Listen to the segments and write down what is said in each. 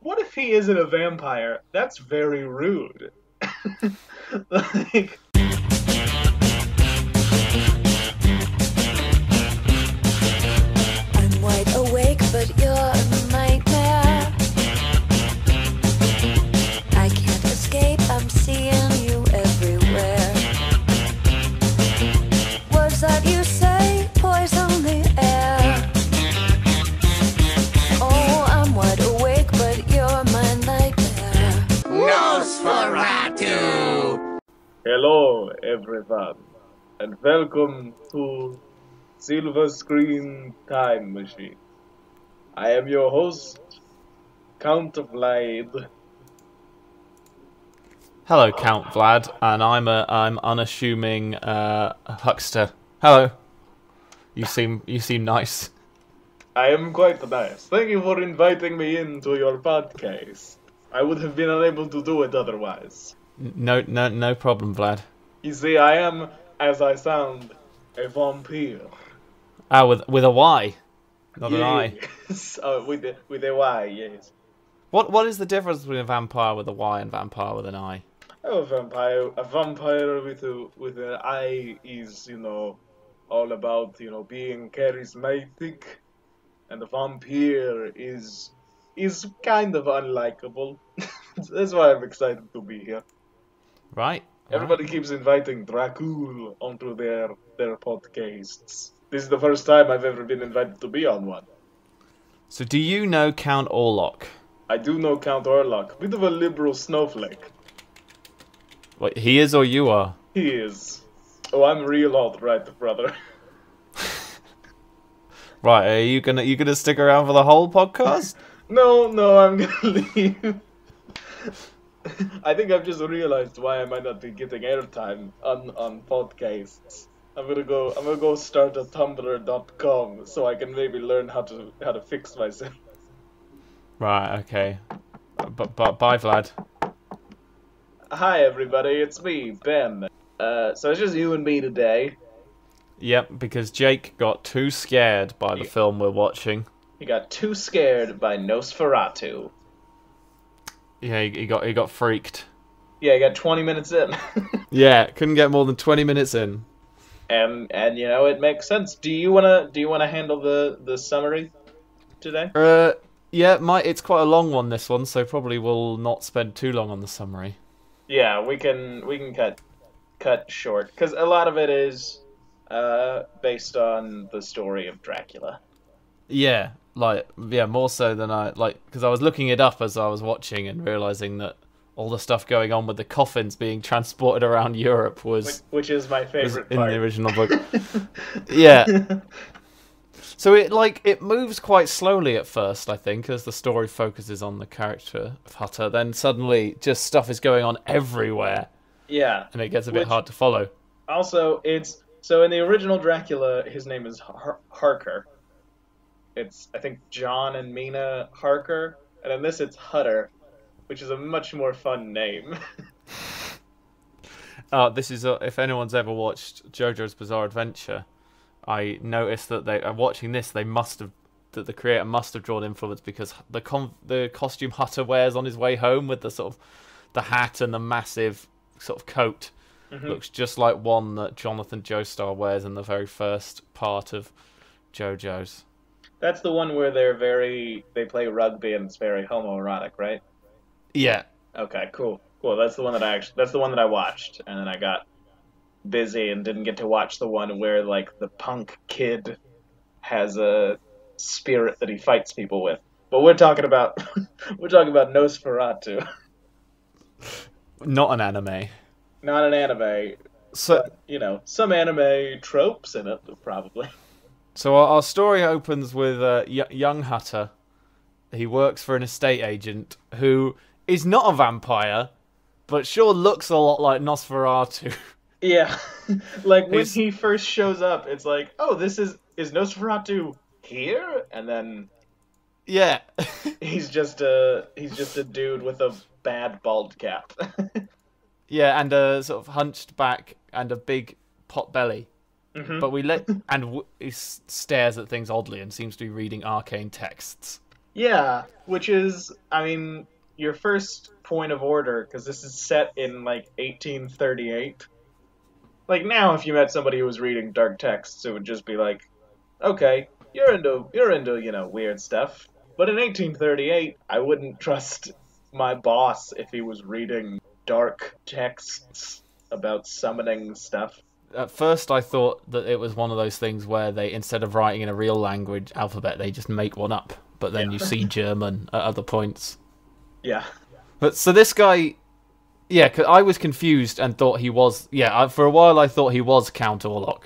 what if he isn't a vampire? That's very rude. Like, I'm wide awake, but you're a nightmare. I can't escape, I'm seeing you everywhere. Words that you say poison the air. Oh, I'm wide awake, but you're my nightmare. Nosferatu! hello, everyone, and welcome to Silver Screen Time Machine. I am your host, Count Vlad. Hello, Count Vlad, and I'm unassuming huckster. Hello. You seem nice. I am quite nice. Thank you for inviting me into your podcast. I would have been unable to do it otherwise. No problem, Vlad. You see, I am, as I sound, a vampire. Ah, with a Y, not an I. Yes, with a Y, yes. What is the difference between a vampire with a Y and vampire with an I? Oh, a vampire with an eye is, all about, being charismatic, and a vampire is kind of unlikable. That's why I'm excited to be here. Right. Everybody keeps inviting Dracul onto their podcasts. This is the first time I've ever been invited to be on one. So do you know Count Orlok? I do know Count Orlok, bit of a liberal snowflake. What, he is or you are? He is. Oh, I'm real alt-right, brother. Right, are you gonna stick around for the whole podcast? No, I'm gonna leave. I think I've just realized why I might not be getting airtime on podcasts. I'm gonna go start a tumblr.com so I can maybe learn how to fix myself. Right, okay. But bye, Vlad. Hi everybody, it's me, Ben. So it's just you and me today. Yep, because Jake got too scared by the film we're watching. He got too scared by Nosferatu. Yeah, he got freaked. Yeah, he got 20 minutes in. Yeah, couldn't get more than 20 minutes in. And it makes sense. Do you wanna handle the summary today? Yeah, it's quite a long one, this one, so probably we'll not spend too long on the summary. Yeah, we can cut short because a lot of it is based on the story of Dracula. Yeah, more so than because I was looking it up as I was watching and realizing that all the stuff going on with the coffins being transported around Europe was which is my favorite in part. the original book. Yeah. So it moves quite slowly at first, I think, as the story focuses on the character of Hutter. Then suddenly, just stuff is going on everywhere. Yeah, and it gets a bit hard to follow. Also, so in the original Dracula, his name is Harker. It's, I think, John and Mina Harker, and in this it's Hutter, which is a much more fun name. This is if anyone's ever watched JoJo's Bizarre Adventure, I noticed that watching this, that the creator must have drawn influence because the costume Hutter wears on his way home with the sort of the hat and the massive sort of coat looks just like one that Jonathan Joestar wears in the very first part of JoJo's. That's the one where they play rugby and it's very homoerotic, right? Yeah. Okay, cool. That's the one that I watched, and then I got busy and didn't get to watch the one where like the punk kid has a spirit that he fights people with. But we're talking about Nosferatu. Not an anime. Not an anime. So but, some anime tropes in it, probably. So our story opens with young Hutter. He works for an estate agent who is not a vampire, but sure looks a lot like Nosferatu. Yeah, like when he first shows up, it's like, oh, is Nosferatu here? And then, yeah, he's just a dude with a bad bald cap. Yeah, and a sort of hunched back and a big pot belly. But he stares at things oddly and seems to be reading arcane texts. Yeah, which is, I mean, your first point of order, because this is set in like 1838. Like now, if you met somebody who was reading dark texts, it would just be like, okay, you're into weird stuff. But in 1838, I wouldn't trust my boss if he was reading dark texts about summoning stuff. At first, I thought that it was one of those things where they, instead of writing in a real language alphabet, they just make one up. But then you Yeah. see German at other points. Yeah. But so this guy, yeah, 'cause I was confused and thought he was. Yeah, for a while I thought he was Count Orlok.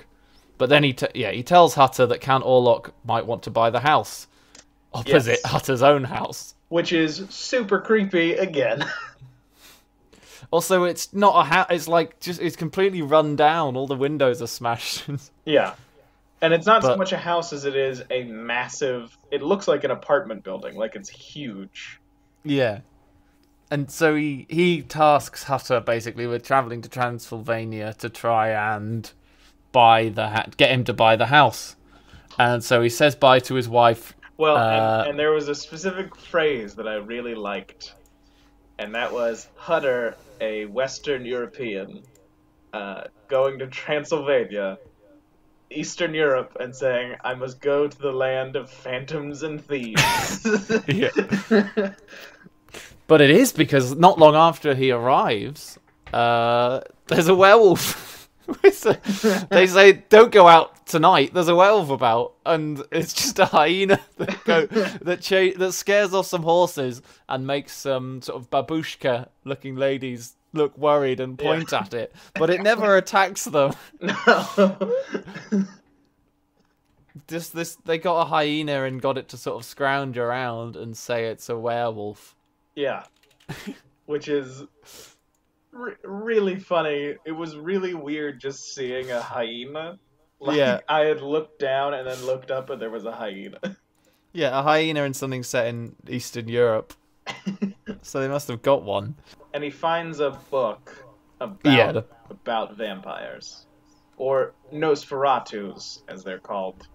But then he tells Hutter that Count Orlok might want to buy the house opposite Yes. Hutter's own house. Which is super creepy again. Also, it's not a house. It's like it's completely run down. All the windows are smashed. Yeah. And it's not so But- much a house as it is a massive. It looks like an apartment building, like it's huge. Yeah. And so he tasks Hutter basically with traveling to Transylvania to try and get him to buy the house. And so he says bye to his wife. Well, and there was a specific phrase that I really liked, and that was Hutter, a Western European, going to Transylvania, Eastern Europe, and saying, "I must go to the land of phantoms and thieves." Yeah. But it is because not long after he arrives, there's a werewolf. They say, "Don't go out tonight. There's a werewolf about," and it's just a hyena that scares off some horses and makes some sort of babushka-looking ladies look worried and point at it, but it never attacks them. No. They got a hyena and got it to sort of scrounge around and say it's a werewolf. Yeah. Which is really funny. It was really weird just seeing a hyena. Like, Yeah. I had looked down and then looked up and there was a hyena. Yeah, a hyena in something set in Eastern Europe. So they must have got one. And he finds a book Yeah, about vampires. Or Nosferatus, as they're called.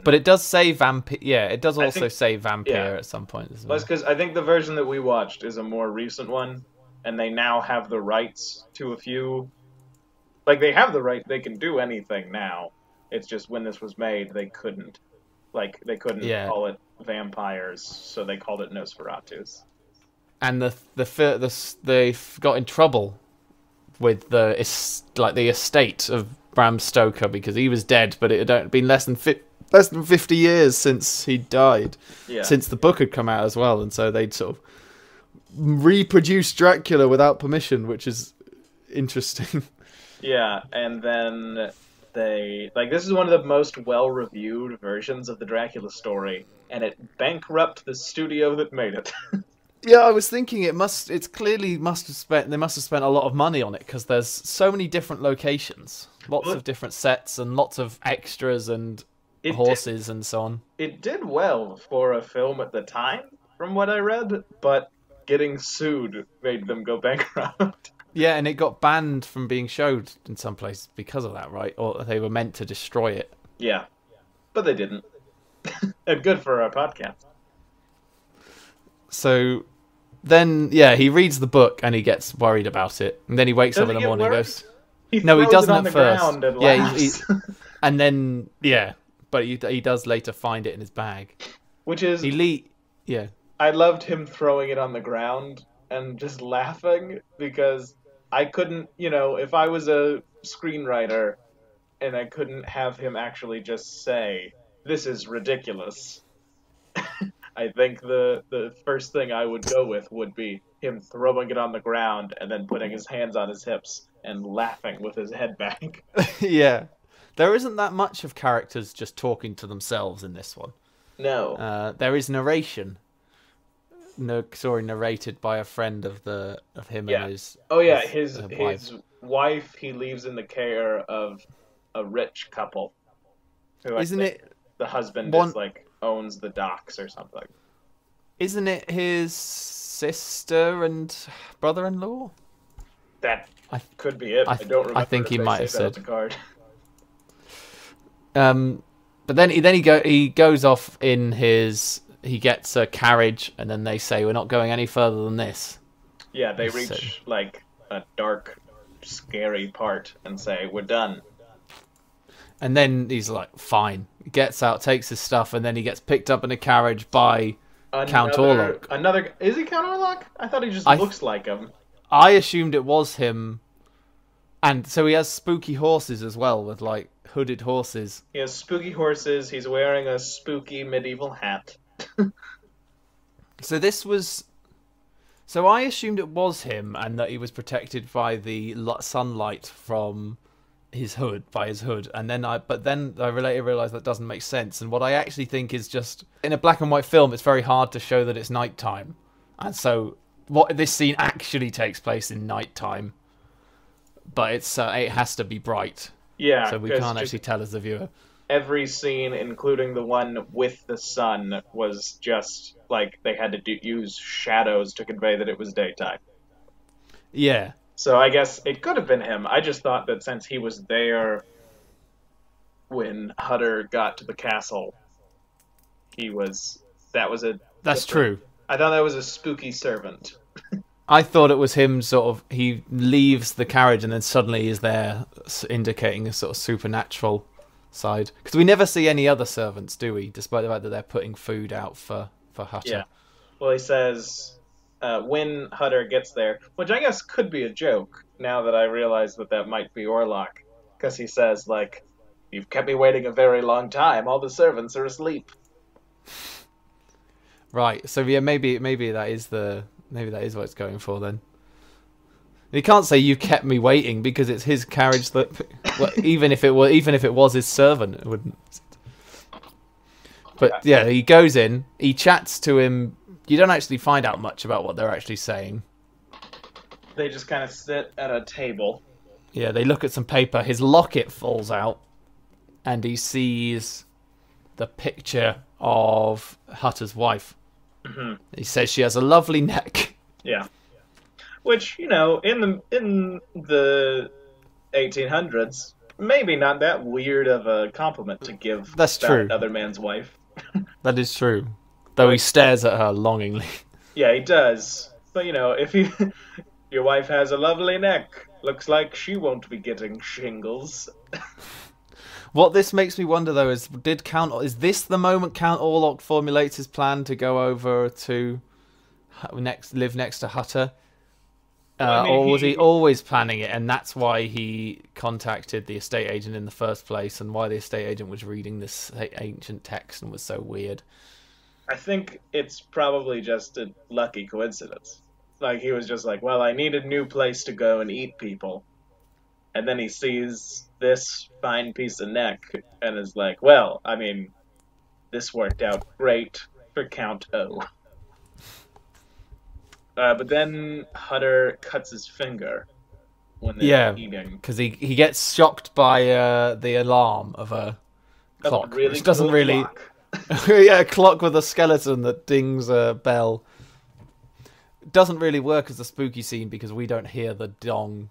But it does say vampire. Yeah, it does also think- say vampire yeah. at some point as Well, well. that's because I think the version that we watched is a more recent one, and they now have the rights to a few. Like, they have the right, they can do anything now. It's just when this was made, they couldn't. Like, they couldn't Yeah. call it vampires, so they called it Nosferatus. And they got in trouble with the estate of Bram Stoker because he was dead, but it had been less than 50 years since he died. Yeah. Since the book had come out as well, and so they'd sort of reproduced Dracula without permission, which is interesting. Yeah, and then this is one of the most well-reviewed versions of the Dracula story, and it bankrupted the studio that made it. Yeah, I was thinking they must have spent a lot of money on it because there's so many different locations, lots of different sets and lots of extras and horses and so on. It did well for a film at the time, from what I read, but getting sued made them go bankrupt. Yeah, and it got banned from being showed in some places because of that, right? Or they were meant to destroy it. Yeah, but they didn't. And good for our podcast. So then, yeah, he reads the book and he gets worried about it. And then he wakes Does up in he the get morning and worried? goes... He No, he throws doesn't it on at the first. ground and Yeah, laughs. and then, yeah, but he does later find it in his bag. Which is, Yeah. I loved him throwing it on the ground and just laughing because I couldn't, if I was a screenwriter and I couldn't have him actually just say, "This is ridiculous." I think the first thing I would go with would be him throwing it on the ground and then putting his hands on his hips and laughing with his head back. Yeah. There isn't that much of characters just talking to themselves in this one. No. There is narration. Narrated by a friend of him and his. Oh yeah, his wife. his wife he leaves in the care of a rich couple. Who I Isn't think it? the husband one- is like owns the docks or something. Isn't it his sister and brother-in-law? That I- could be it. I I, don't remember. I think if he they might say have that on said. the card. But then he goes off in his he gets a carriage, and then they say, we're not going any further than this. Yeah, they So- reach like a dark, scary part and say, "We're done." And then he's like, fine. He gets out, takes his stuff, and then he gets picked up in a carriage by Count Orlok. Another is he Count Orlok? I thought he just I- looks like him. I assumed it was him. And so he has spooky horses as well, with like hooded horses. He has spooky horses. He's wearing a spooky medieval hat. So this was... So I assumed it was him, and that he was protected by the sunlight from his hood, and then I later realised that doesn't make sense. And what I actually think is just, in a black and white film, it's very hard to show that it's nighttime, and so this scene actually takes place in nighttime, but it has to be bright. Yeah, So we can't actually tell as the viewer. Every scene, including the one with the sun, was just like they had to use shadows to convey that it was daytime. Yeah. So I guess it could have been him. I just thought that since he was there when Hutter got to the castle, That's true. I thought that was a spooky servant. I thought it was him, sort of, he leaves the carriage and then suddenly is there, indicating a sort of supernatural side. Because we never see any other servants, do we? Despite the fact that they're putting food out for Hutter. Yeah. Well, he says when Hutter gets there, which I guess could be a joke now that I realize that might be Orlok. Because he says, like, "You've kept me waiting a very long time. All the servants are asleep." Right. So yeah, maybe that is what it's going for then. You can't say you kept me waiting because it's his carriage that. Well, even if it was his servant, it wouldn't. But yeah, he goes in. He chats to him. You don't actually find out much about what they're actually saying. They just kind of sit at a table. Yeah, they look at some paper. His locket falls out, and he sees the picture of Hutter's wife. Mm-hmm. He says she has a lovely neck. Yeah, which, you know, in the 1800s, maybe not that weird of a compliment to give. That's true. Another man's wife. That is true. Though he stares at her longingly. Yeah, he does. But, you know, if your wife has a lovely neck, looks like she won't be getting shingles. What this makes me wonder, though, is this the moment Count Orlok formulates his plan to go over to live next to Hutter? Or was he always planning it, and that's why he contacted the estate agent in the first place, and why the estate agent was reading this ancient text and was so weird? I think it's probably just a lucky coincidence. Like, he was just like, well, I need a new place to go and eat people. And then he sees this fine piece of neck and is like, well, I mean, this worked out great for Count O. But then Hutter cuts his finger when they're eating. Because he gets shocked by the alarm of a clock. Really which doesn't cool really... clock. Yeah, a clock with a skeleton that dings a bell. It doesn't really work as a spooky scene because we don't hear the dong.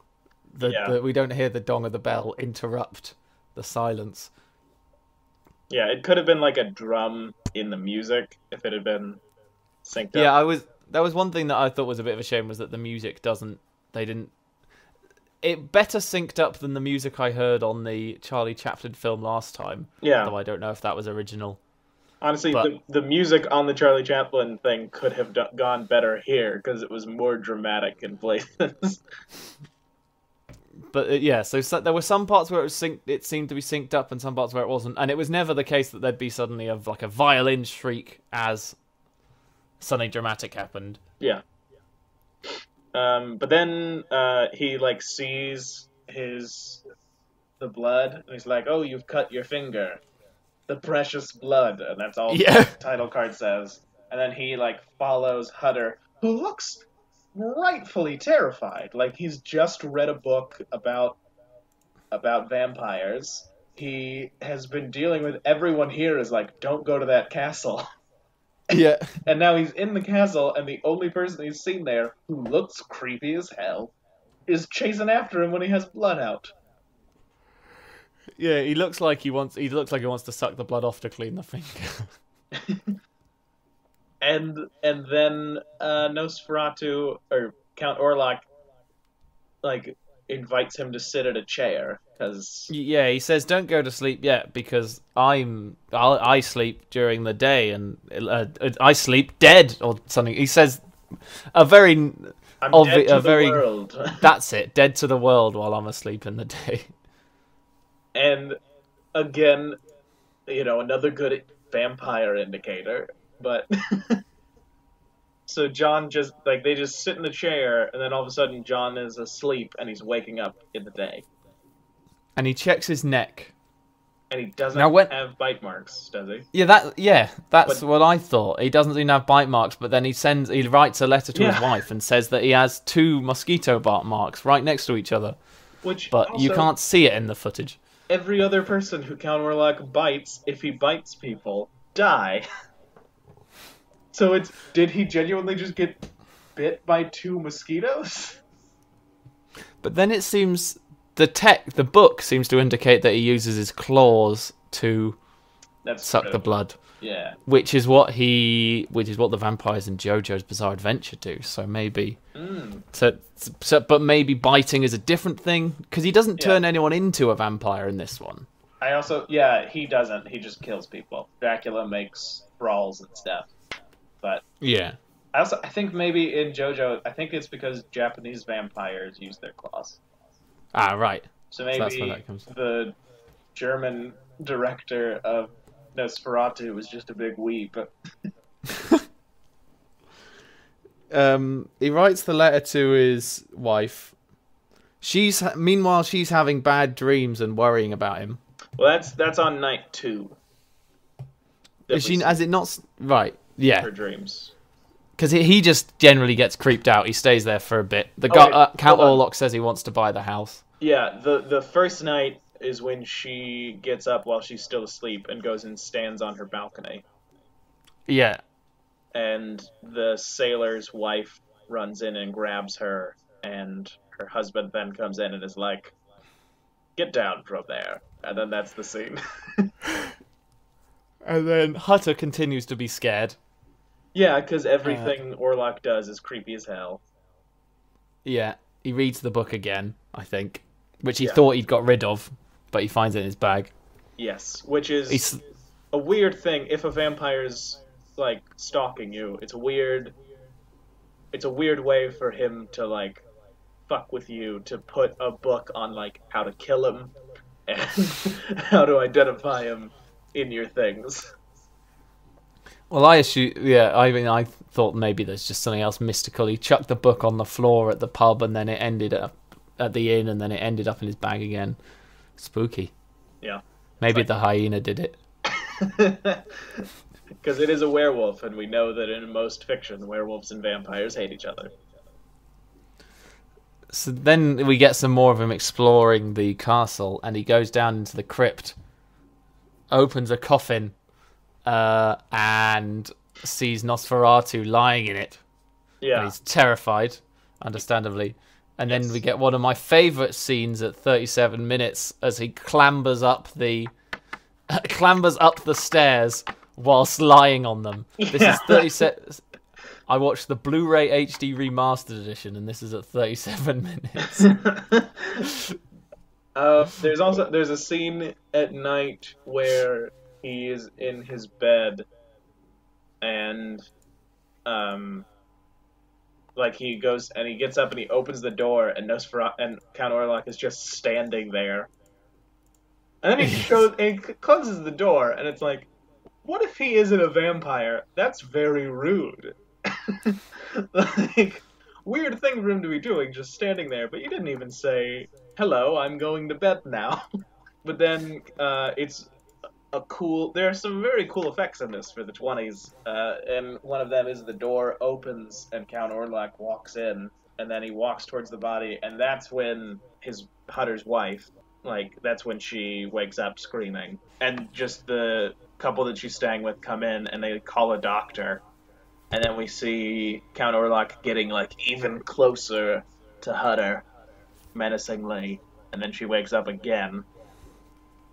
We don't hear the dong of the bell interrupt the silence. Yeah, it could have been like a drum in the music if it had been synced up. Yeah, that was one thing that I thought was a bit of a shame, was that the music it better synced up than the music I heard on the Charlie Chaplin film last time. Yeah. Though I don't know if that was original. Honestly, the music on the Charlie Chaplin thing could have gone better here because it was more dramatic in places. But yeah, so there were some parts where it seemed to be synced up, and some parts where it wasn't. And it was never the case that there'd be suddenly a violin shriek as something dramatic happened. Yeah. But then he sees the blood, and he's like, "Oh, you've cut your finger, the precious blood," and that's all the title card says. And then he follows Hutter, who looks rightfully terrified. Like, he's just read a book about vampires. He has been dealing with everyone here is like, "Don't go to that castle." Yeah. And now he's in the castle, and the only person he's seen there, who looks creepy as hell, is chasing after him when he has blood out. Yeah, he looks like he wants to suck the blood off to clean the finger. and then Nosferatu or Count Orlok like invites him to sit at a chair because Yeah, he says, "Don't go to sleep yet because I sleep during the day and I sleep dead or something." He says a very I'm dead to a the very world. that's it, dead to the world while I'm asleep in the day. And again, another good vampire indicator. But so John just like they just sit in the chair, and then all of a sudden John is asleep and he's waking up in the day, And he checks his neck. and he doesn't Now when have bite marks, does he? that's But what I thought. He doesn't even have bite marks, but then he writes a letter to his Yeah. wife and says that he has 2 mosquito bite marks right next to each other. Which But also, you can't see it in the footage. every other person who Count Orlok bites, if he bites people, die. So did he genuinely just get bit by 2 mosquitoes? But then it seems the book seems to indicate that he uses his claws to That's suck true. the blood, Yeah. which is what the vampires in JoJo's Bizarre Adventure do. So maybe, but maybe biting is a different thing because he doesn't turn anyone into a vampire in this one. He doesn't. He just kills people. Dracula makes brawls and stuff. But Yeah. I think maybe in JoJo, I think it's because Japanese vampires use their claws. Ah, right. So that's where maybe that comes from. the German director of Nosferatu was just a big weep. He writes the letter to his wife. Meanwhile she's having bad dreams and worrying about him. Well, that's on night 2. Is she? Has it not? Right. Yeah. Her dreams. Because he just generally gets creeped out. He stays there for a bit. Count Orlok says he wants to buy the house. Yeah, the first night is when she gets up while she's still asleep and goes and stands on her balcony. Yeah. And the sailor's wife runs in and grabs her, and her husband then comes in and is like, "Get down from there." And then that's the scene. And then Hutter continues to be scared. Yeah, because everything Orlok does is creepy as hell. Yeah. He reads the book again, I think, which he thought he'd got rid of, but he finds it in his bag. Yes, which is a weird thing. If a vampire's like stalking you, it's a weird way for him to like fuck with you, to put a book on like how to kill him and how to identify him in your things. Well, I thought maybe there's just something else mystical. He chucked the book on the floor at the pub, and then it ended up at the inn, and then it ended up in his bag again. Spooky. Yeah. Maybe the hyena did it. Because it is a werewolf, and we know that in most fiction, werewolves and vampires hate each other. So then we get some more of him exploring the castle, and he goes down into the crypt, opens a coffin, and sees Nosferatu lying in it. Yeah. And he's terrified, understandably. And then we get one of my favourite scenes at 37 minutes as he clambers up the stairs whilst lying on them. This is 37. I watched the Blu-ray HD remastered edition, and this is at 37 minutes. There's a scene at night where he is in his bed, and like he goes and he gets up and he opens the door, and Nosferatu and Count Orlok is just standing there, and then he closes the door, and it's like, what if he isn't a vampire? That's very rude. Like, weird thing for him to be doing, just standing there. But you didn't even say, "Hello, I'm going to bed now." But then there are some very cool effects in this for the 20s, and one of them is the door opens and Count Orlok walks in, and then he walks towards the body, and that's when his Hutter's wife, that's when she wakes up screaming, and just the couple that she's staying with come in, and they call a doctor, and then we see Count Orlok getting even closer to Hutter, menacingly, and then she wakes up again,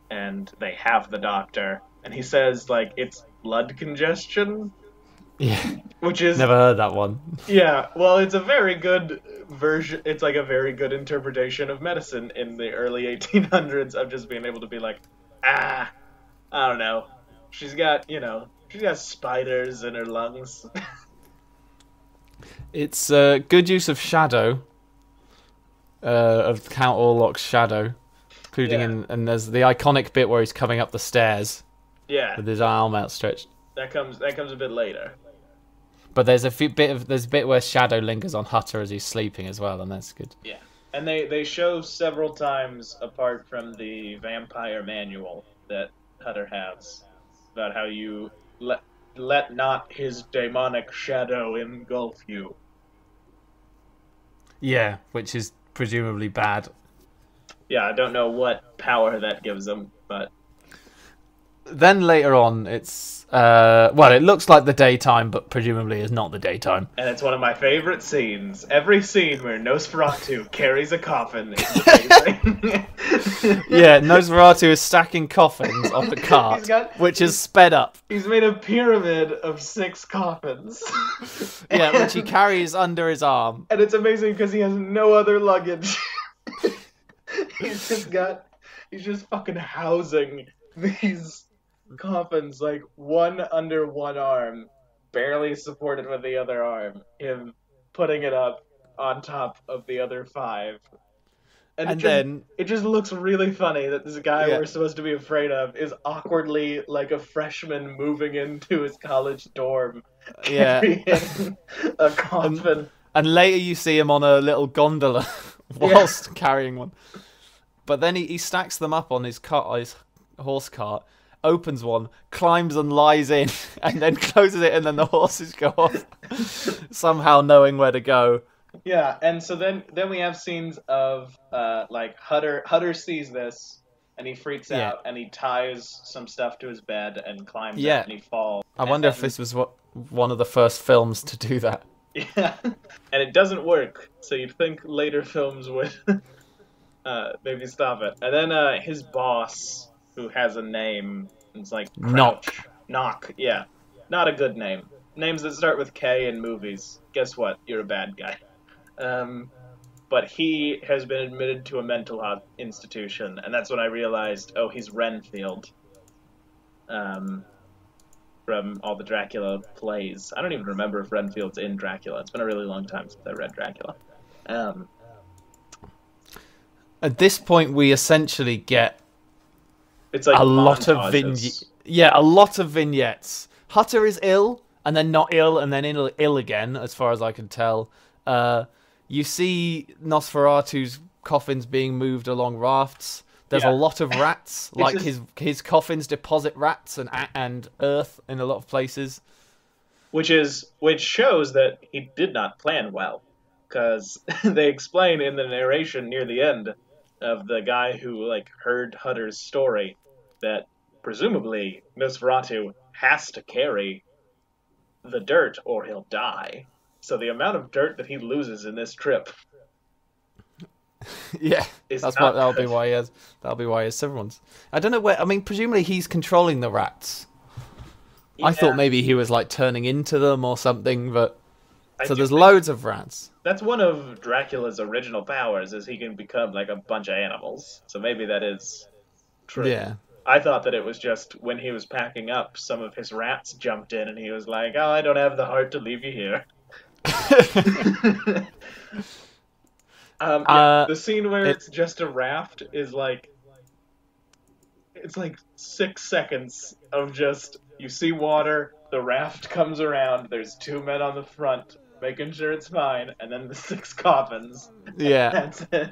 and they have the doctor, and he says it's blood congestion, Yeah, which is never heard that one. yeah. Well, it's a very good version. It's like a very good interpretation of medicine in the early 1800s of just being able to be like, ah, I don't know. She's got spiders in her lungs. It's good use of shadow, of Count Orlok's shadow, including Yeah. and there's the iconic bit where he's coming up the stairs Yeah, with his arm outstretched. that comes a bit later. But there's there's a bit where shadow lingers on Hutter as he's sleeping as well, and that's good. Yeah. And they show several times apart from the vampire manual that Hutter has about how you let not his demonic shadow engulf you. Yeah, which is presumably bad. Yeah, I don't know what power that gives him, but Then later on, it's well, it looks like the daytime, but presumably is not the daytime. and it's one of my favorite scenes. Every scene where Nosferatu carries a coffin is amazing. Yeah, Nosferatu is stacking coffins on the cart, which is sped up. He's made a pyramid of 6 coffins. Yeah, which he carries under his arm. And it's amazing because he has no other luggage. He's just fucking housing these coffins, like one under one arm, barely supported with the other arm. Him putting it up on top of the other 5. And then it just looks really funny that this guy Yeah. we're supposed to be afraid of is awkwardly like a freshman moving into his college dorm, Yeah. carrying a coffin. And later you see him on a little gondola whilst carrying one. But then he stacks them up on his horse cart, opens one, climbs and lies in, and then closes it, and then the horses go off, somehow knowing where to go. Yeah, and so then we have scenes of like Hutter sees this and he freaks Yeah. out and he ties some stuff to his bed and climbs Yeah. it and he falls. I wonder if this was one of the first films to do that. Yeah, and it doesn't work. So you'd think later films would maybe stop it. And then his boss, who has a name, it's like Crouch. Knock. Yeah, not a good name. Names that start with K in movies. Guess what? You're a bad guy. But he has been admitted to a mental institution, and that's when I realized, oh, he's Renfield. From all the Dracula plays. I don't even remember if Renfield's in Dracula. It's been a really long time since I read Dracula. At this point, we essentially get It's like a lot of montages. a lot of vignettes. Hutter is ill, and then not ill, and then ill again, as far as I can tell. You see Nosferatu's coffins being moved along rafts. There's Yeah. a lot of rats. Like just- his coffins deposit rats and earth in a lot of places. which shows that he did not plan well, because they explain in the narration near the end of the guy who like heard Hutter's story that presumably Nosferatu has to carry the dirt or he'll die. So the amount of dirt that he loses in this trip Yeah, is that'll not be good. why he has several ones. I don't know where. I mean, presumably he's controlling the rats. I Yeah. thought maybe he was like turning into them or something, but I so do there's think loads of rats. that's one of Dracula's original powers, is he can become like a bunch of animals. So maybe that is true. Yeah. I thought that it was just when he was packing up, some of his rats jumped in and he was like, oh, I don't have the heart to leave you here. The scene where it's just a raft is like, it's like 6 seconds of just, you see water, the raft comes around, there's 2 men on the front making sure it's fine, and then the 6 coffins. Yeah. That's it.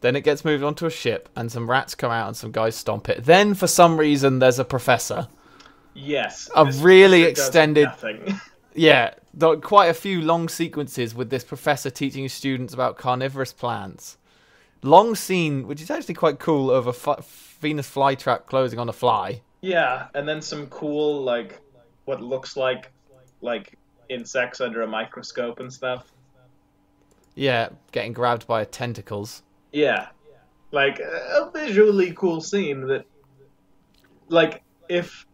Then it gets moved onto a ship, and some rats come out, and some guys stomp it. Then, for some reason, there's a professor. Yes. A this really professor does extended- nothing. Yeah, quite a few long sequences with this professor teaching his students about carnivorous plants. Long scene, which is actually quite cool, of a Venus flytrap closing on a fly. Yeah, and then some cool, like, what looks like insects under a microscope and stuff. Yeah, getting grabbed by tentacles. Yeah. Like, a visually cool scene that, like, if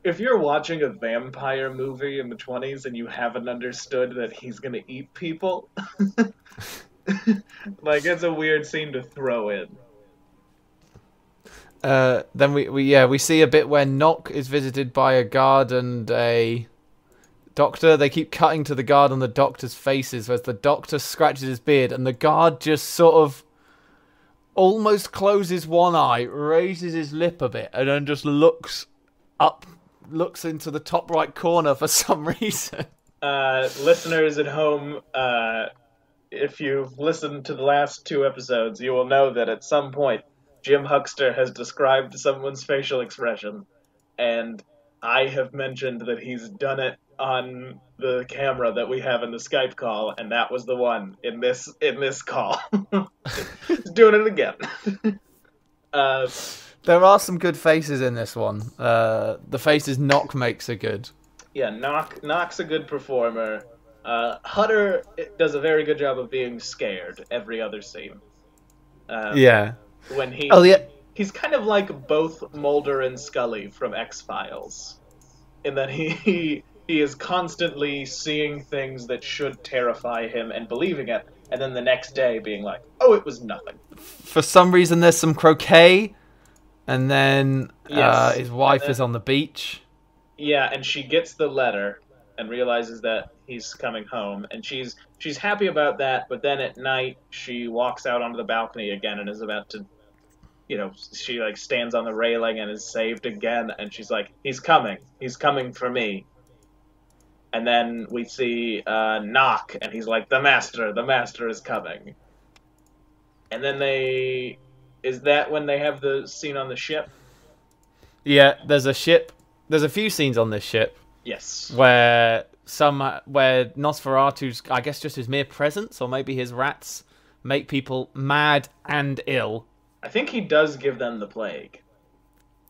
if you're watching a vampire movie in the 20s and you haven't understood that he's gonna eat people, like it's a weird scene to throw in. Then we see a bit where Nock is visited by a guard and a doctor. They keep cutting to the guard and the doctor's faces as the doctor scratches his beard and the guard just sort of almost closes one eye, raises his lip a bit, and then just looks into the top right corner for some reason. Listeners at home, if you've listened to the last 2 episodes, you will know that at some point Jim Huckster has described someone's facial expression, and I have mentioned that he's done it on the camera that we have in the Skype call, and that was the one in this call. He's doing it again. There are some good faces in this one. The faces Nock makes are good. Yeah, Nock's a good performer. Hutter does a very good job of being scared every other scene. Yeah. When he's kind of like both Mulder and Scully from X-Files, in that he is constantly seeing things that should terrify him and believing it, and then the next day being like, "Oh, it was nothing." For some reason, there's some croquet, and then Yes. his wife is on the beach. Yeah, and she gets the letter and realizes that he's coming home, and she's happy about that. But then at night, she walks out onto the balcony again and is about to, she like stands on the railing and is saved again, and she's like, he's coming for me. And then we see Nock, and he's like, the master is coming. And then is that when they have the scene on the ship? Yeah, there's a ship. There's a few scenes on this ship. Yes. Where Nosferatu's, I guess just his mere presence, or maybe his rats, make people mad and ill. I think he does give them the plague.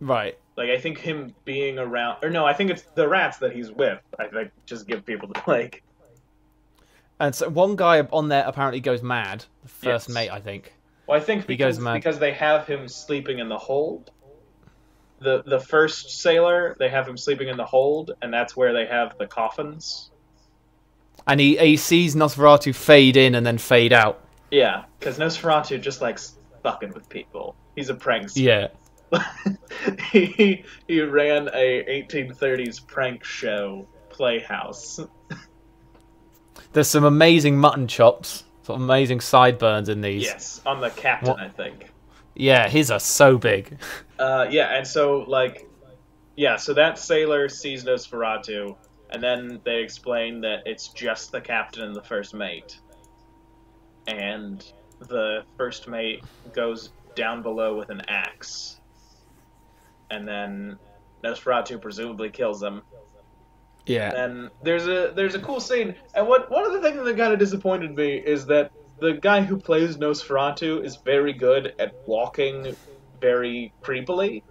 Right. Like, I think him being around... Or no, I think it's the rats that he's with, I think, just give people the plague. And so one guy on there apparently goes mad. The first mate, I think. Well, I think because they have him sleeping in the hold. The first sailor, they have him sleeping in the hold, and that's where they have the coffins. And he sees Nosferatu fade in and then fade out. Yeah, because Nosferatu just likes fucking with people. He's a prankster. Yeah. he ran a 1830s prank show playhouse. There's some amazing mutton chops, some amazing sideburns in these. Yes, on the captain, I think. Yeah, his are so big. Yeah, and so so that sailor sees Nosferatu, and then they explain that it's just the captain and the first mate. And the first mate goes down below with an axe. And then Nosferatu presumably kills him. Yeah. And there's a cool scene. And one of the things that kind of disappointed me is that the guy who plays Nosferatu is very good at walking very creepily.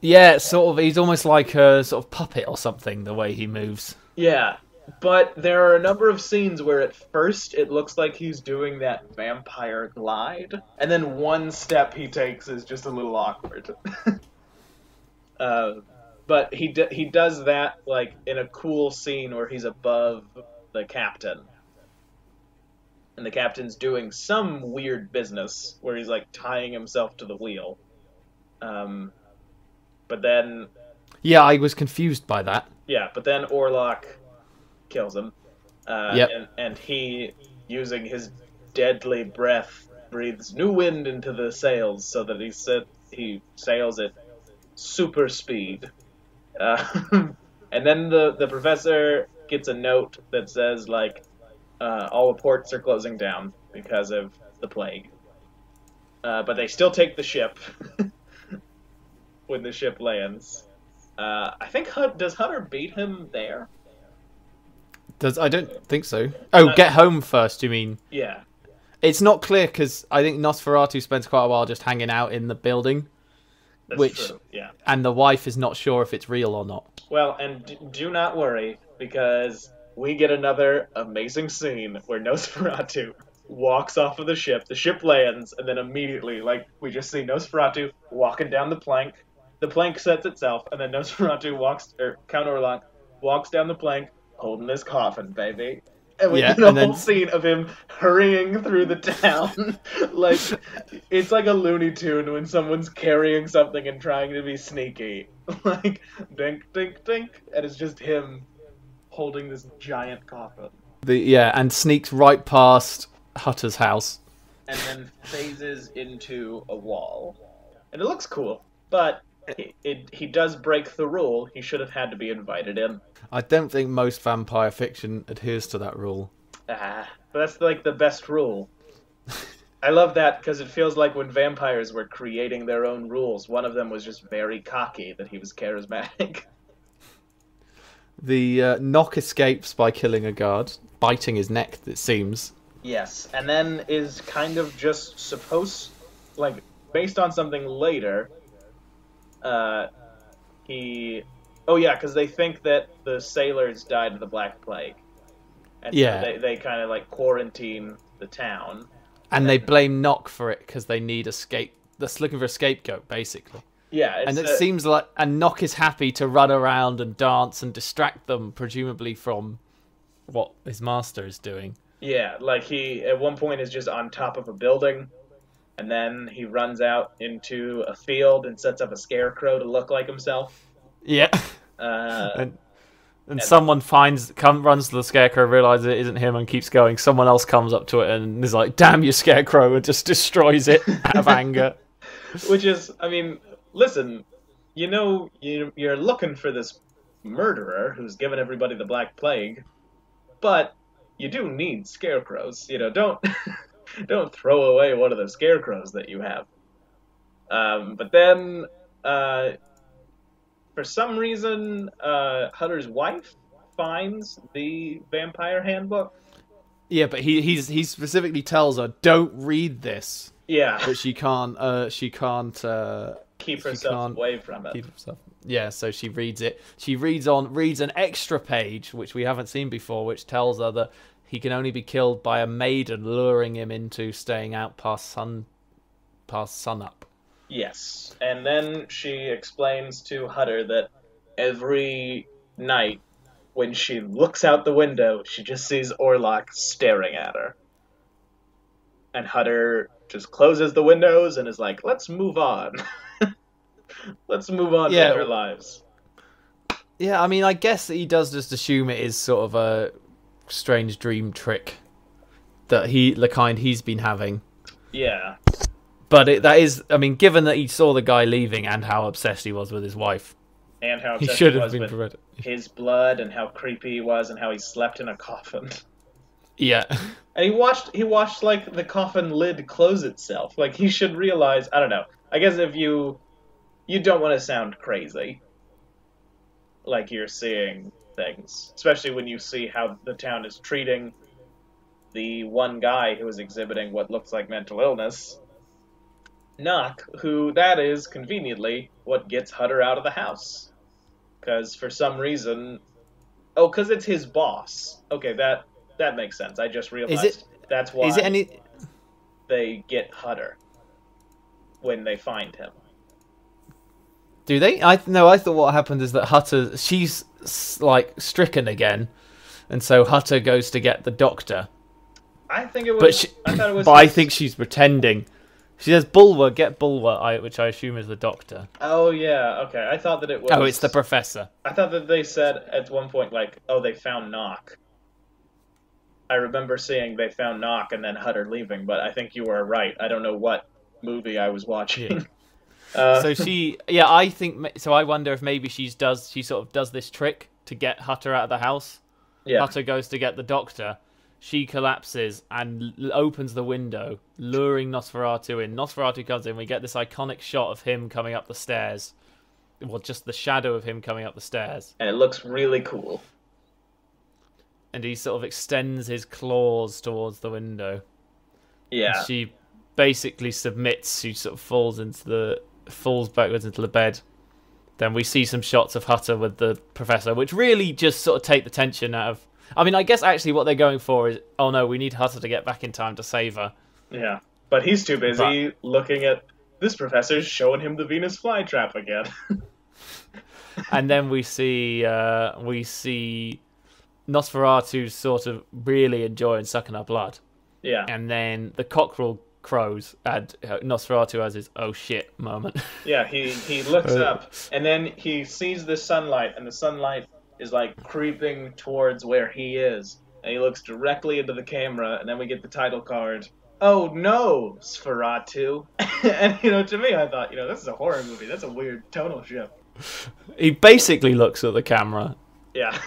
Yeah, sort of. He's almost like a sort of puppet or something, the way he moves. Yeah, but there are a number of scenes where at first it looks like he's doing that vampire glide, and then one step he takes is just a little awkward. But he does that like in a cool scene where he's above the captain. And the captain's doing some weird business where he's like tying himself to the wheel. But then... Yeah, I was confused by that. Yeah, but then Orlok kills him. Yep. And he, using his deadly breath, breathes new wind into the sails so that he sails at super speed. And then the professor gets a note that says, like, all the ports are closing down because of the plague. But they still take the ship when the ship lands. I think does Hutter beat him there? I don't think so. Oh, get home first, you mean? Yeah. It's not clear because I think Nosferatu spends quite a while just hanging out in the building. That's true, yeah. And the wife is not sure if it's real or not. Well, and do not worry, because we get another amazing scene where Nosferatu walks off of the ship lands, and then immediately, like, we just see Nosferatu walking down the plank, the plank sets itself, and then Nosferatu Count Orlok walks down the plank, holding his coffin, baby. And we get a and then whole scene of him hurrying through the town. Like, it's like a Looney Tune when someone's carrying something and trying to be sneaky. Like, dink, dink, dink. And it's just him holding this giant coffin. And sneaks right past Hutter's house. And then phases into a wall. And it looks cool, but he does break the rule. He should have had to be invited in. I don't think most vampire fiction adheres to that rule. But that's like the best rule. I love that because it feels like when vampires were creating their own rules, one of them was just very cocky that he was charismatic. The Knock escapes by killing a guard, biting his neck, it seems. Yes, and then is kind of just supposed, like, based on something later, Oh yeah, because they think that the sailors died of the Black Plague. And so they kind of like quarantine the town. And they blame Knock for it because they need they're looking for a scapegoat, basically. Yeah. And it seems like... And Knock is happy to run around and dance and distract them, presumably from what his master is doing. Yeah, like he, at one point, is just on top of a building. And then he runs out into a field and sets up a scarecrow to look like himself. Yeah. And someone runs to the scarecrow, realizes it isn't him, and keeps going. Someone else comes up to it and is like, "Damn you, scarecrow," and just destroys it out of anger. Which is, I mean, listen, you know, you're looking for this murderer who's given everybody the Black Plague, but you do need scarecrows. You know, don't throw away one of the scarecrows that you have. But then, for some reason, Hutter's wife finds the vampire handbook. Yeah, but he specifically tells her, "Don't read this." Yeah, but she can't keep herself away from it. Yeah, so she reads it. She reads an extra page which we haven't seen before, which tells her that he can only be killed by a maiden luring him into staying out past sunup. Yes, and then she explains to Hutter that every night when she looks out the window, she just sees Orlok staring at her. And Hutter just closes the windows and is like, "Let's move on." Let's move on with our lives. Yeah, I mean, I guess he does just assume it is sort of a strange dream trick that the kind he's been having. Yeah. But that is, I mean, given that he saw the guy leaving and how obsessed he was with his wife, and how he obsessed should he have was been with prevented. His blood and how creepy he was and how he slept in a coffin. Yeah. And he watched like the coffin lid close itself. Like, he should realize, I don't know. I guess if you don't want to sound crazy, like you're seeing things, especially when you see how the town is treating the one guy who is exhibiting what looks like mental illness, Knock, who that is conveniently what gets Hutter out of the house. Because for some reason, because it's his boss. Okay, that makes sense. I just realized that's why they get Hutter when they find him. Do they? I thought what happened is that she's like stricken again, and so Hutter goes to get the doctor. I think it was. I thought it was. But I think she's pretending. She says, "Bulwer, get Bulwer," which I assume is the doctor. Oh yeah, okay. I thought that it was. Oh, it's the professor. I thought that they said at one point, like, "Oh, they found Knock." I remember seeing they found Knock and then Hutter leaving, but I think you were right. I don't know what movie I was watching. Yeah. I think so. I wonder if maybe she sort of does this trick to get Hutter out of the house. Yeah. Hutter goes to get the doctor. She collapses and opens the window, luring Nosferatu in. Nosferatu comes in. We get this iconic shot of him coming up the stairs. Well, just the shadow of him coming up the stairs. And it looks really cool. And he sort of extends his claws towards the window. Yeah. And she basically submits. She sort of falls backwards into the bed. Then we see some shots of Hutter with the professor, which really just sort of take the tension out of... I mean, I guess actually what they're going for is, oh no, we need Hutter to get back in time to save her. Yeah, but he's too busy looking at this professor's showing him the Venus flytrap again. And then we see Nosferatu sort of really enjoying sucking our blood. Yeah. And then the cockerel crows, and Nosferatu has his "oh shit" moment. Yeah, he looks up, and then he sees the sunlight, and the sunlight is like creeping towards where he is, and he looks directly into the camera, and then we get the title card. Oh no, Nosferatu. And to me, I thought, this is a horror movie. That's a weird tonal shift. He basically looks at the camera. Yeah.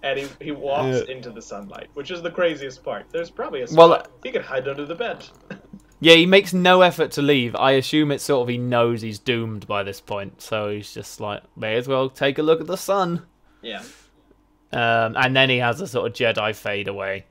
And he walks into the sunlight, which is the craziest part. There's probably a spot he could hide under the bed. Yeah, he makes no effort to leave. I assume it's sort of he knows he's doomed by this point, so he's just like, may as well take a look at the sun. Yeah. And then he has a sort of Jedi fade away.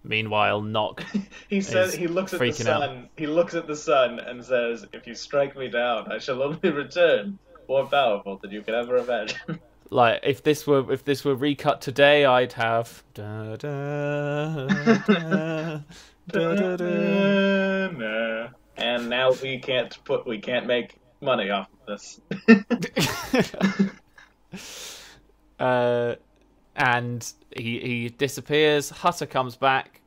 Meanwhile, Nock he says he looks at the sun. Out. He looks at the sun and says, "If you strike me down, I shall only return more powerful than you can ever imagine." Like if this were recut today, I'd have da, da, da, da, da, da. And now we can't make money off of this. And he disappears. Hutter comes back.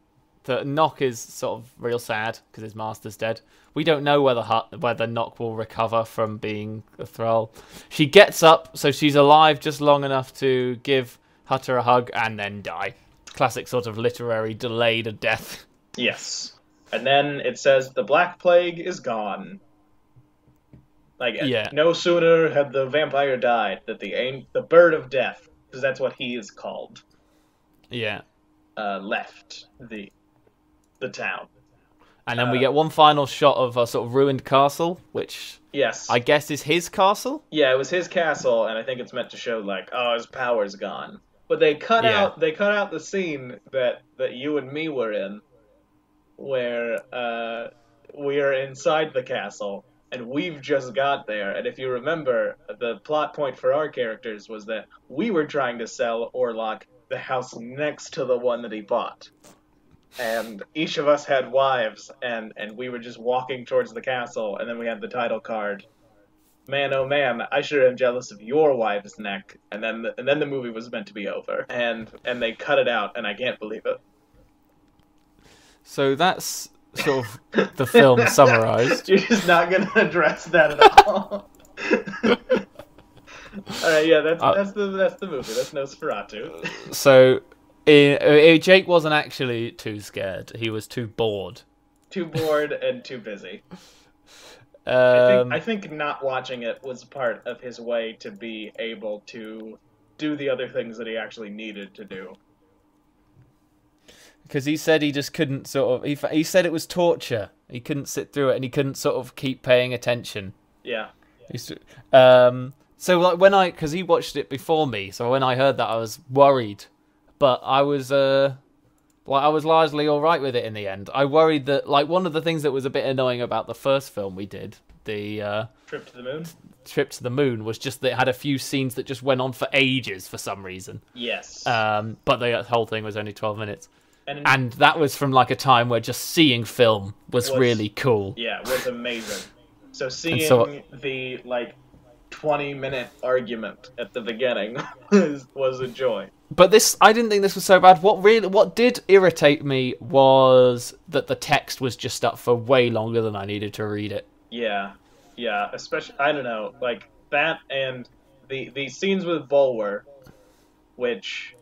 The Nock is sort of real sad because his master's dead. We don't know whether Nock will recover from being a thrall. She gets up, so she's alive just long enough to give Hutter a hug and then die. Classic sort of literary delayed death. Yes. And then it says the Black Plague is gone. No sooner had the vampire died that the bird of death, because that's what he is called. Yeah. Left the town. And then we get one final shot of a sort of ruined castle, which I guess is his castle? Yeah, it was his castle, and I think it's meant to show his power's gone. But they cut out the scene that you and me were in, where we are inside the castle, and we've just got there. And if you remember, the plot point for our characters was that we were trying to sell Orlok the house next to the one that he bought. And each of us had wives, and we were just walking towards the castle, and then we had the title card. Man, oh man, I sure am jealous of your wife's neck. And then the movie was meant to be over, and they cut it out, and I can't believe it. So that's sort of the film summarized. You're just not going to address that at all. All right, yeah, that's the movie. That's Nosferatu. So. Jake wasn't actually too scared. He was too bored. Too bored and too busy. I think not watching it was part of his way to be able to do the other things that he actually needed to do. Because he said he just couldn't sort of... He said it was torture. He couldn't sit through it, and he couldn't sort of keep paying attention. Yeah. So because he watched it before me, so when I heard that, I was worried. But I was largely all right with it in the end. I worried that one of the things that was a bit annoying about the first film we did, the Trip to the Moon. Trip to the Moon, was just that it had a few scenes that just went on for ages for some reason. Yes. But the whole thing was only 12 minutes, and that was from a time where just seeing film was really cool. Yeah, it was amazing. So seeing the 20-minute argument at the beginning was a joy. But I didn't think this was so bad. What did irritate me was that the text was just up for way longer than I needed to read it. Yeah, especially, I don't know, that and the scenes with Bulwer, which...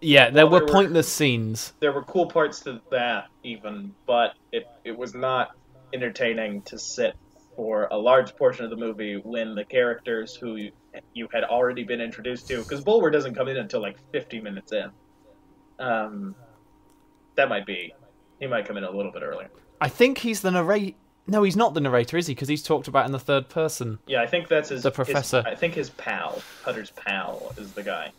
Yeah, there were pointless scenes. There were cool parts to that, even, but it was not entertaining to sit for a large portion of the movie when the characters who you had already been introduced to, because Bulwer doesn't come in until 50 minutes in. That might be... He might come in a little bit earlier. I think he's the narrator. No, he's not the narrator, is he? Because he's talked about in the third person. Yeah, I think that's the professor. I think his pal, Hutter's pal, is the guy.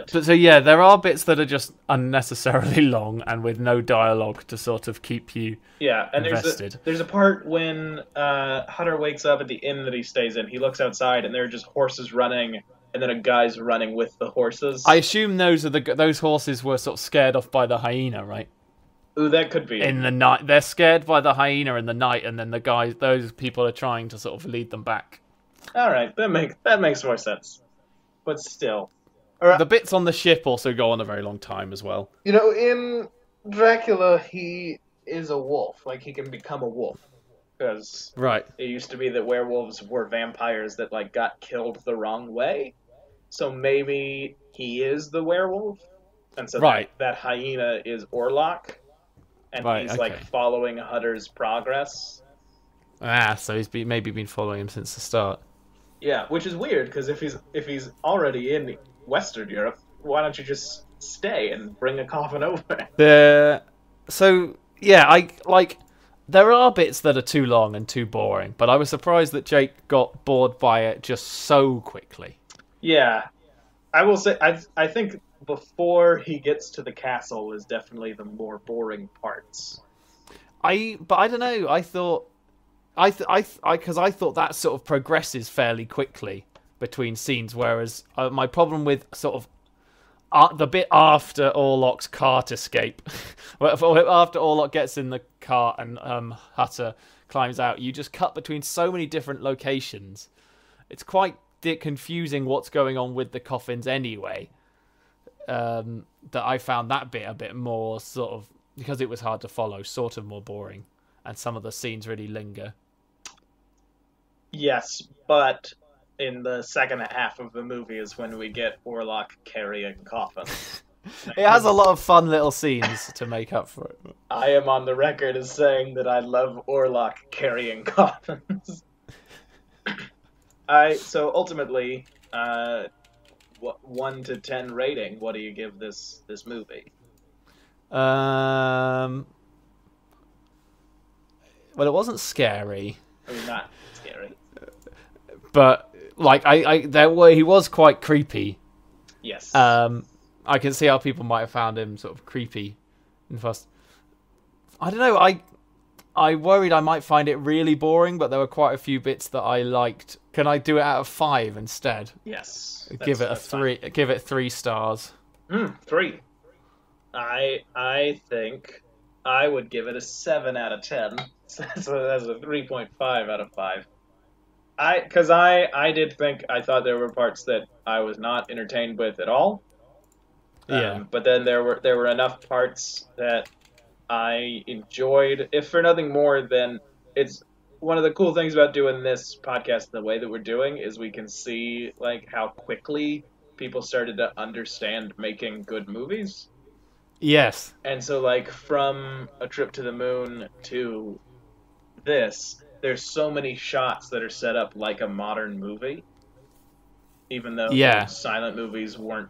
So yeah, there are bits that are just unnecessarily long and with no dialogue to sort of keep you invested. There's a part when Hutter wakes up at the inn that he stays in. He looks outside and there are just horses running, and then a guy's running with the horses. I assume those horses were sort of scared off by the hyena, right? Ooh, that could be. in the night. They're scared by the hyena in the night, and then those people are trying to sort of lead them back. All right, that makes more sense. But still, or, The bits on the ship also go on a very long time as well. you know, in Dracula, he is a wolf. Like he can become a wolf because Right. it used to be that werewolves were vampires that like got killed the wrong way. So maybe he is the werewolf, and so Right. that hyena is Orlok, and Right, he's okay. like following Hutter's progress. So he's maybe been following him since the start. Yeah, which is weird because if he's already in Western Europe, why don't you just stay and bring a coffin over? So yeah, I like. There are bits that are too long and too boring, but I was surprised that Jake got bored by it just so quickly. Yeah, I will say I think before he gets to the castle is definitely the more boring parts. But I don't know. I thought, because I thought that sort of progresses fairly quickly between scenes, whereas my problem with sort of the bit after Orlok's cart escape, after Orlok gets in the cart and Hutter climbs out, you just cut between so many different locations. It's quite confusing what's going on with the coffins anyway. That I found that bit a bit more sort of, because it was hard to follow, sort of more boring, and some of the scenes really linger. Yes, but in the second half of the movie is when we get Orlok carrying coffins. It has a lot of fun little scenes to make up for it. I am on the record as saying that I love Orlok carrying coffins. So ultimately, 1 to 10 rating. What do you give this movie? Well, it wasn't scary, I mean, not scary. but like he was quite creepy. Yes. I can see how people might have found him sort of creepy in first. I don't know. I worried I might find it really boring, but there were quite a few bits that I liked. Can I do it out of 5 instead? Yes. Give it a 3. Fine. Give it 3 stars. 3. I think I would give it a 7 out of 10. So that's a 3.5 out of 5. Because I did think, I thought there were parts that I was not entertained with at all. Yeah. But then there were enough parts that I enjoyed, if for nothing more than, it's one of the cool things about doing this podcast the way that we're doing is we can see like how quickly people started to understand making good movies. Yes. And so like from A Trip to the Moon to this, there's so many shots that are set up like a modern movie, even though silent movies were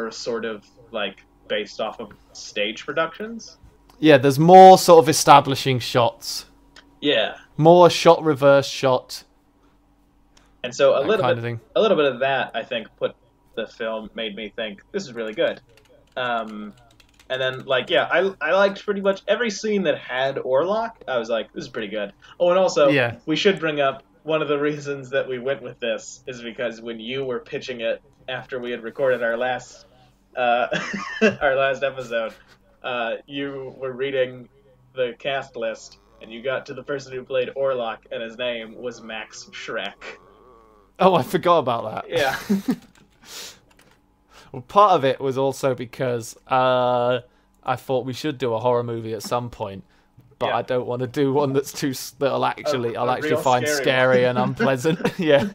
sort of like based off of stage productions. Yeah, there's more sort of establishing shots. Yeah. More shot reverse shot. And so a little bit of that I think made me think this is really good. And then like I liked pretty much every scene that had Orlok. I was like, this is pretty good. Oh, and also we should bring up one of the reasons that we went with this is because when you were pitching it after we had recorded our last episode, you were reading the cast list, and you got to the person who played Orlok, and his name was Max Schreck. Oh, I forgot about that. Yeah. Well, part of it was also because I thought we should do a horror movie at some point, but I don't want to do one that'll actually find scary and unpleasant. Yeah.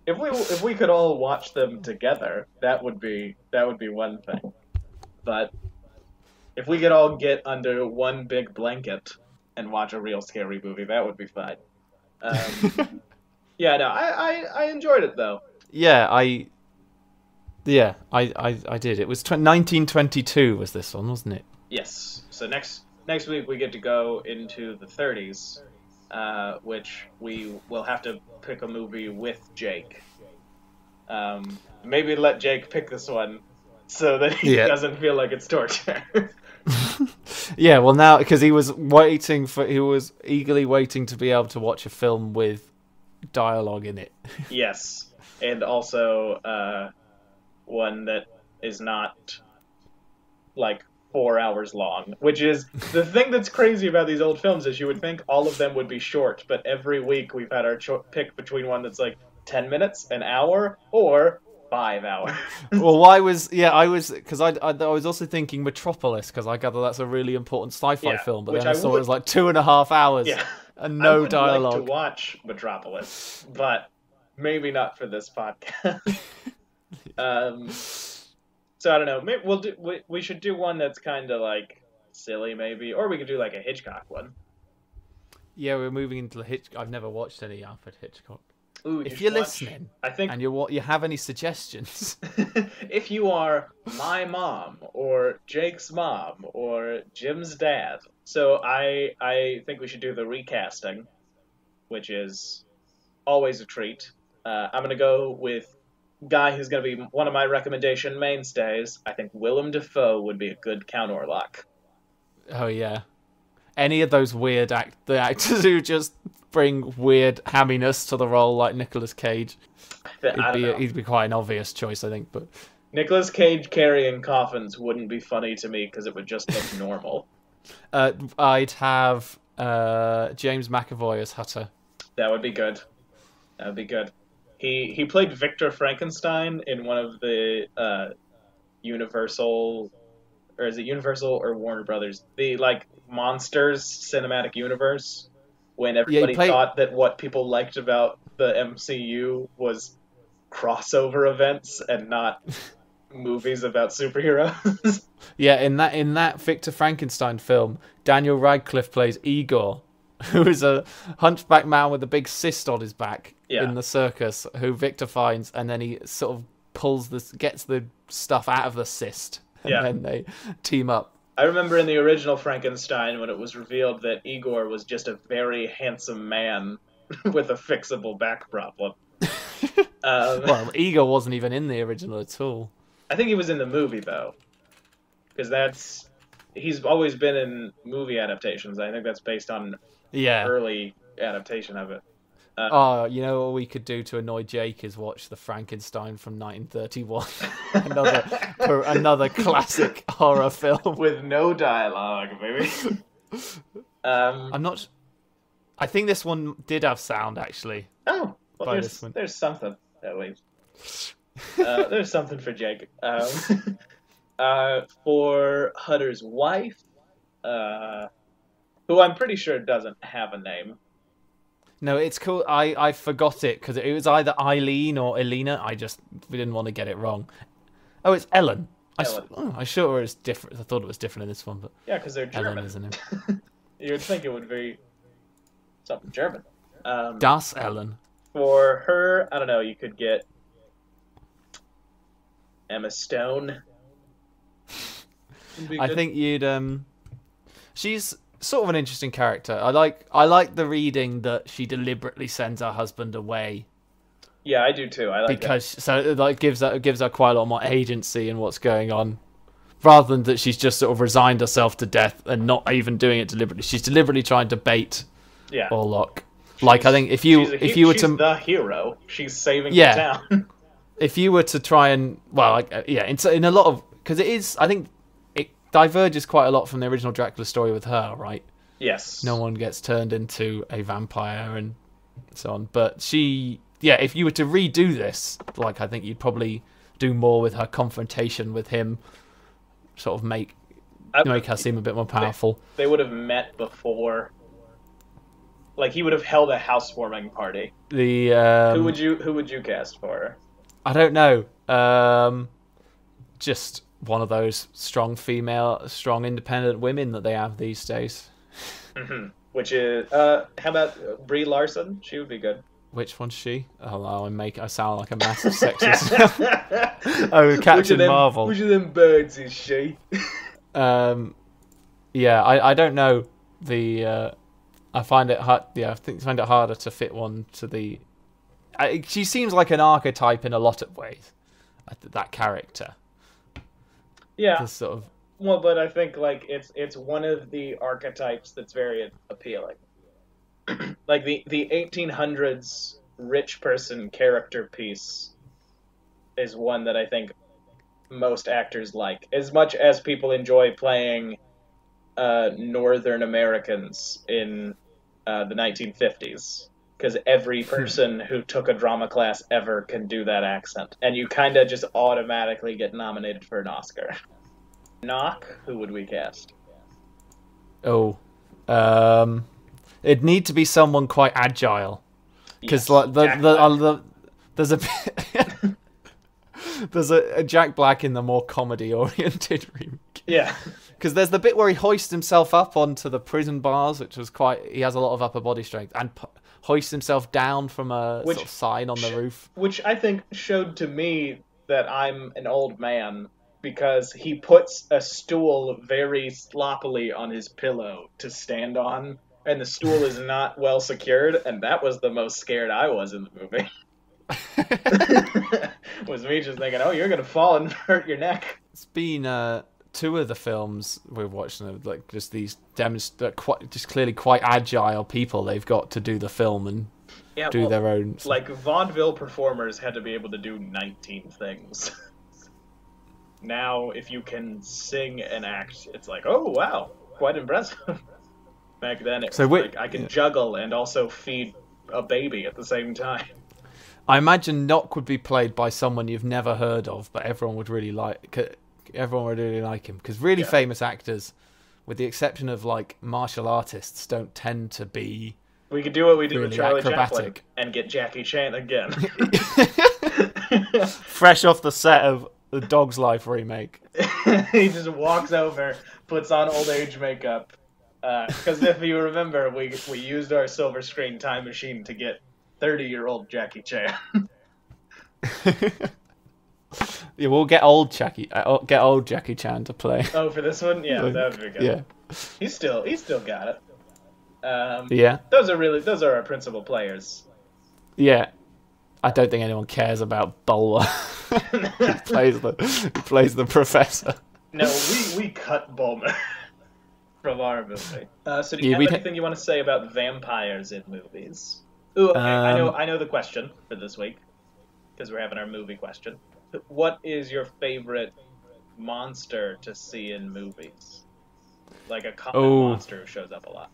If we could all watch them together, that would be one thing. But if we could all get under one big blanket and watch a real scary movie, that would be fine. I enjoyed it though. Yeah, I did. It was 1922 was this one, wasn't it? Yes. So next week we get to go into the 30s, which we will have to pick a movie with Jake. Maybe let Jake pick this one so that he doesn't feel like it's torture. Yeah, well now, because he was eagerly waiting to be able to watch a film with dialogue in it. Yes, and also one that is not like 4 hours long, which is the thing that's crazy about these old films is you would think all of them would be short, but every week we've had our pick between one that's like 10 minutes, an hour, or 5 hours. Well, I was because I was also thinking Metropolis because I gather that's a really important sci-fi film, but then I saw it was like 2.5 hours and no dialogue. I would like to watch Metropolis, but maybe not for this podcast. So I don't know. Maybe we should do one that's kind of like silly, maybe, or we could do like a Hitchcock one. Yeah, we're moving into the Hitchcock. I've never watched any Alfred Hitchcock. Ooh, if you're listening, and you have any suggestions, if you are my mom or Jake's mom or Jim's dad, so I think we should do the recasting, which is always a treat. I'm gonna go with guy who's going to be one of my recommendation mainstays. I think Willem Dafoe would be a good Count Orlok. Oh yeah, any of those weird the actors who just bring weird hamminess to the role, like Nicolas Cage. He'd be quite an obvious choice, I think. But Nicolas Cage carrying coffins wouldn't be funny to me because it would just look normal. I'd have James McAvoy as Hutter. That would be good. That would be good. He played Victor Frankenstein in one of the Universal, or is it Universal or Warner Brothers? The like Monsters cinematic universe, when everybody thought that what people liked about the MCU was crossover events and not movies about superheroes. Yeah, in that Victor Frankenstein film, Daniel Radcliffe plays Igor, who is a hunchback man with a big cyst on his back in the circus, who Victor finds, and then he sort of gets the stuff out of the cyst, and then they team up. I remember in the original Frankenstein when it was revealed that Igor was just a very handsome man with a fixable back problem. Well, Igor wasn't even in the original at all. I think he was in the movie, though, because he's always been in movie adaptations. I think that's based on early adaptation of it. You know what we could do to annoy Jake is watch the Frankenstein from 1931, another classic horror film with no dialogue, maybe. I'm not. I think this one did have sound actually. Oh, well, there's something at least. There's something for Jake. For Hutter's wife, who I'm pretty sure doesn't have a name. No, it's cool. I forgot it because it was either Eileen or Elena. We didn't want to get it wrong. Oh, it's Ellen. I sure it was different. I thought it was different in this one, but yeah, because they're German, Ellen, isn't it? You'd think it would be something German. Das Ellen. For her, I don't know. You could get Emma Stone. I think you'd. She's sort of an interesting character. I like the reading that she deliberately sends her husband away. Yeah, I do too. I like because that. So it like gives her quite a lot more agency in what's going on, rather than that she's just sort of resigned herself to death and not even doing it deliberately. She's deliberately trying to bait Orlok. Like I think if you were to she's the hero, she's saving the town. If you were to try and in a lot of because it is I think. Diverges quite a lot from the original Dracula story with her, right? Yes. No one gets turned into a vampire and so on. But if you were to redo this, like I think you'd probably do more with her confrontation with him, sort of make her seem a bit more powerful. They would have met before. Like he would have held a housewarming party. Who would you cast for her? I don't know. Just one of those strong independent women that they have these days. Mm-hmm. Which is, how about Brie Larson? She would be good. Which one's she? Oh, I sound like a massive sexist. Oh, Captain Marvel. Which of them birds is she? Yeah, I don't know. I find it hard. Yeah, I find it harder to fit one to the. She seems like an archetype in a lot of ways. That character. Yeah. Sort of... Well, but I think like it's one of the archetypes that's very appealing. Like the 1800s rich person character piece is one that I think most actors like. As much as people enjoy playing Northern Americans in the 1950s. Because every person who took a drama class ever can do that accent. And you kind of just automatically get nominated for an Oscar. Knock, who would we cast? Oh, it'd need to be someone quite agile, because like there's a there's a Jack Black in the more comedy oriented remake. Yeah, because there's the bit where he hoists himself up onto the prison bars, which was he has a lot of upper body strength, and hoists himself down from a sort of sign on the roof, which I think showed to me that I'm an old man. Because he puts a stool very sloppily on his pillow to stand on, and the stool is not well secured, and that was the most scared I was in the movie. Was me just thinking, oh, you're going to fall and hurt your neck. It's been 2 of the films we've watched, like just these just clearly quite agile people they've got to do the film and do their own. Like, vaudeville performers had to be able to do 19 things. Now, if you can sing and act, it's like, oh, wow, quite impressive. Back then, it was like, I can juggle and also feed a baby at the same time. I imagine Nock would be played by someone you've never heard of, but everyone would really like him. Because really famous actors, with the exception of, like, martial artists, don't tend to be We could do what we did really with Charlie acrobatic. Chaplin and get Jackie Chan again. Fresh off the set of the Dog's Life remake. He just walks over, puts on old age makeup. Because if you remember, we used our silver screen time machine to get 30-year-old Jackie Chan. Yeah, we'll get old Jackie Chan to play. Oh, for this one, yeah, that would be good. Yeah, he's still got it. Yeah, those are our principal players. Yeah, I don't think anyone cares about Bulwer. He plays the professor. No, we cut Bulmer from our movie. So do you have anything you want to say about vampires in movies? Ooh, okay, I know the question for this week, because we're having our movie question. What is your favorite monster to see in movies? Like a common monster who shows up a lot.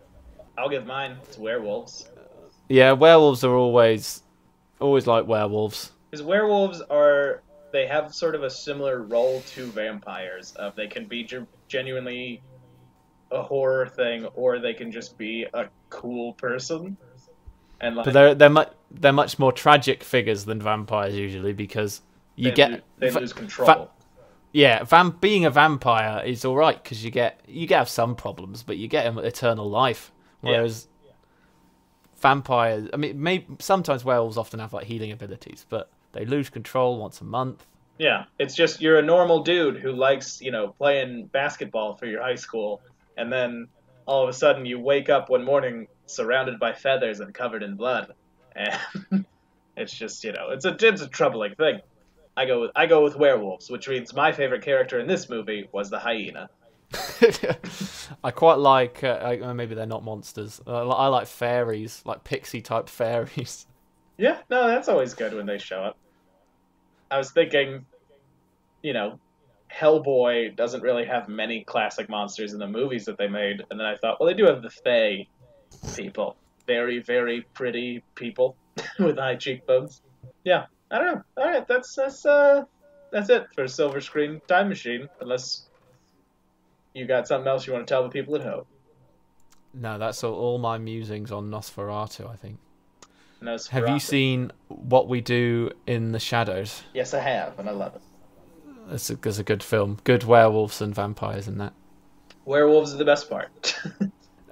I'll give mine. It's werewolves. Yeah, werewolves are always like werewolves. Because werewolves they have sort of a similar role to vampires. They can be genuinely a horror thing, or they can just be a cool person. And like, but they're much more tragic figures than vampires usually, because they lose control. Being a vampire is all right because you have some problems, but you get eternal life. Whereas vampires, I mean, sometimes werewolves often have like healing abilities, but they lose control once a month. Yeah, it's just you're a normal dude who likes, playing basketball for your high school, and then all of a sudden you wake up one morning surrounded by feathers and covered in blood, and it's just it's a troubling thing. I go with werewolves, which means my favorite character in this movie was the hyena. I quite like maybe they're not monsters. I like fairies, like pixie type fairies. Yeah, no, that's always good when they show up. I was thinking, Hellboy doesn't really have many classic monsters in the movies that they made, and then I thought, well, they do have the Fae people, very, very pretty people with high cheekbones. Yeah, I don't know. All right, that's it for Silver Screen Time Machine, unless you got something else you want to tell the people at home. No, that's all my musings on Nosferatu, I think. Nosferatu. Have you seen What We Do in the Shadows? Yes, I have, and I love it. It's a good film. Good werewolves and vampires in that. Werewolves are the best part.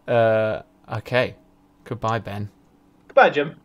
Okay. Goodbye, Ben. Goodbye, Jim.